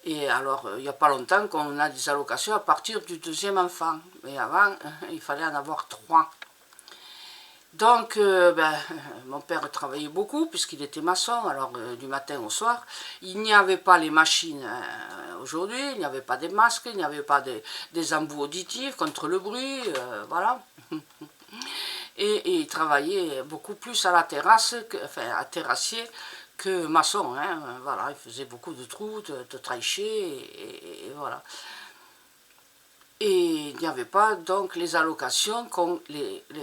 Et alors, il n'y a pas longtemps qu'on a des allocations à partir du deuxième enfant. Mais avant, il fallait en avoir 3. Donc, mon père travaillait beaucoup puisqu'il était maçon, alors du matin au soir. Il n'y avait pas les machines aujourd'hui, il n'y avait pas des masques, il n'y avait pas des embouts auditifs contre le bruit, voilà. Et il travaillait beaucoup plus à la terrasse, à terrassier, que maçon. Hein, voilà, il faisait beaucoup de trous, de tranchées, et voilà. Et il n'y avait pas donc les allocations,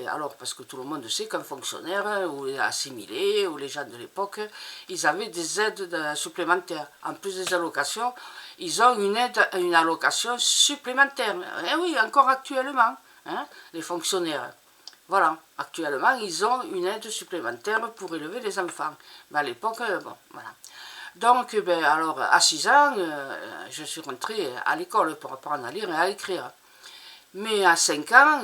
alors parce que tout le monde sait qu'un fonctionnaire, ou les assimilés, ou les gens de l'époque, ils avaient des aides supplémentaires. En plus des allocations, ils ont une allocation supplémentaire. Et oui, encore actuellement, hein, les fonctionnaires. Voilà, actuellement, ils ont une aide supplémentaire pour élever les enfants. Mais à l'époque, bon, voilà. Donc, alors, à 6 ans, je suis rentrée à l'école pour apprendre à lire et à écrire. Mais à 5 ans,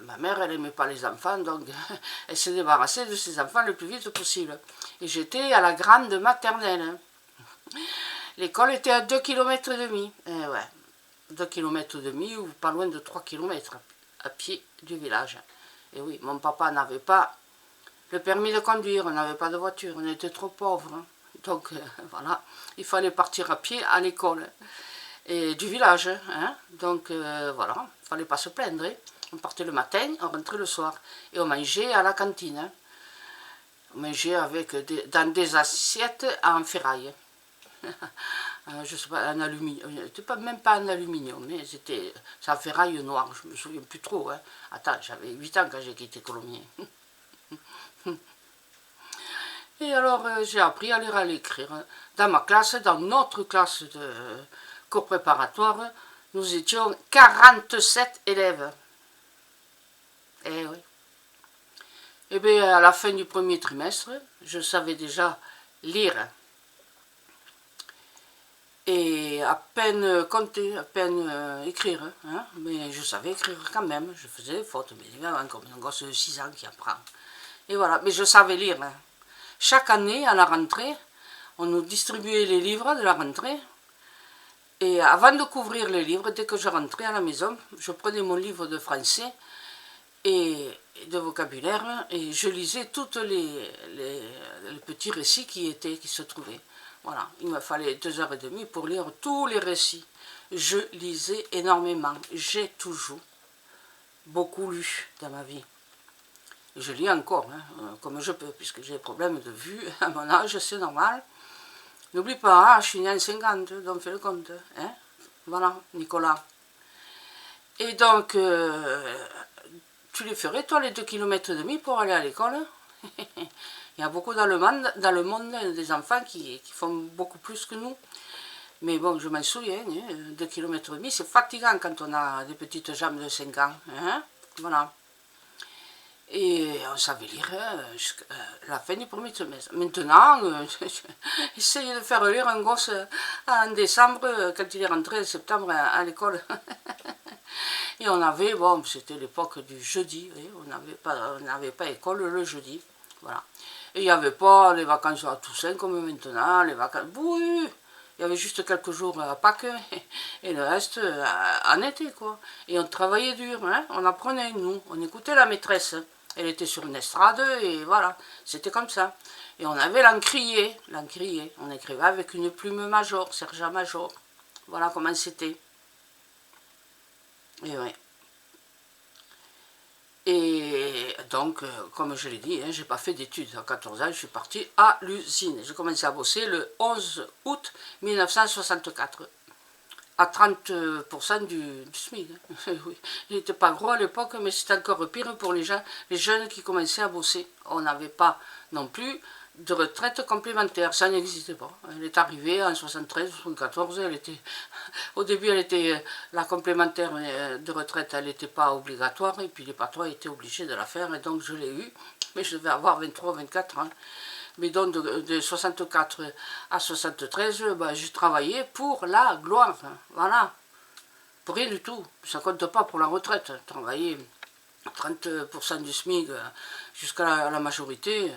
ma mère, elle n'aimait pas les enfants, donc elle s'est débarrassée de ses enfants le plus vite possible. Et j'étais à la grande maternelle. L'école était à 2,5 km. Ouais, 2,5 km ou pas loin de 3 km à pied du village. Et oui, mon papa n'avait pas le permis de conduire, on n'avait pas de voiture, on était trop pauvres. Hein. Donc voilà, il fallait partir à pied à l'école et du village. Hein. Donc voilà, il ne fallait pas se plaindre. Hein. On partait le matin, on rentrait le soir. Et on mangeait à la cantine. Hein. On mangeait dans des assiettes en ferraille. Je sais pas, en aluminium. C'était même pas en aluminium, mais c'était en ferraille noire, je me souviens plus trop. Hein. Attends, j'avais 8 ans quand j'ai quitté Colomiers. Et alors, j'ai appris à lire et à l'écrire. Dans ma classe, dans notre classe de cours préparatoire, nous étions 47 élèves. Eh oui. Et bien, à la fin du premier trimestre, je savais déjà lire. Et à peine compter, à peine écrire. Hein, mais je savais écrire quand même. Je faisais des fautes, mais évidemment, comme un gosse de 6 ans qui apprend. Et voilà, mais je savais lire. Hein. Chaque année, à la rentrée, on nous distribuait les livres de la rentrée. Et avant de couvrir les livres, dès que je rentrais à la maison, je prenais mon livre de français et de vocabulaire et je lisais tous les petits récits qui se trouvaient. Voilà, il me fallait 2 heures et demie pour lire tous les récits. Je lisais énormément. J'ai toujours beaucoup lu dans ma vie. Je lis encore, hein, comme je peux, puisque j'ai des problèmes de vue à mon âge, c'est normal. N'oublie pas, hein, je suis née en 50, donc fais le compte. Hein. Voilà, Nicolas. Et donc, tu les ferais, toi, les 2,5 km pour aller à l'école? Il y a beaucoup dans le monde des enfants qui font beaucoup plus que nous. Mais bon, je m'en souviens, hein, 2,5 km, c'est fatigant quand on a des petites jambes de 5 ans. Hein. Voilà. Et on savait lire jusqu'à la fin du premier trimestre. Maintenant, j'essaye de faire lire un gosse en décembre, quand il est rentré en septembre à l'école. Et on avait, bon, c'était l'époque du jeudi, oui, on n'avait pas école le jeudi. Voilà. Et il n'y avait pas les vacances à Toussaint comme maintenant, les vacances. Oui, il y avait juste quelques jours à Pâques et le reste en été, quoi. Et on travaillait dur, hein, on apprenait, nous, on écoutait la maîtresse. Elle était sur une estrade et voilà, c'était comme ça. Et on avait l'encrier, on écrivait avec une plume major, sergent major. Voilà comment c'était. Et oui. Et donc, comme je l'ai dit, hein, j'ai pas fait d'études. À 14 ans, je suis partie à l'usine. J'ai commencé à bosser le 11 août 1964. À 30% du SMIC. Oui. Il n'était pas gros à l'époque, mais c'était encore pire pour les jeunes qui commençaient à bosser. On n'avait pas non plus de retraite complémentaire, ça n'existait pas. Elle est arrivée en 73, 74, au début la complémentaire de retraite, elle n'était pas obligatoire, et puis les patrons étaient obligés de la faire, et donc je l'ai eue, mais je devais avoir 23 ou 24 ans. Mais donc de 64 à 73, je travaillais pour la gloire, voilà, pour rien du tout, ça ne compte pas pour la retraite, travailler 30% du SMIC jusqu'à la majorité,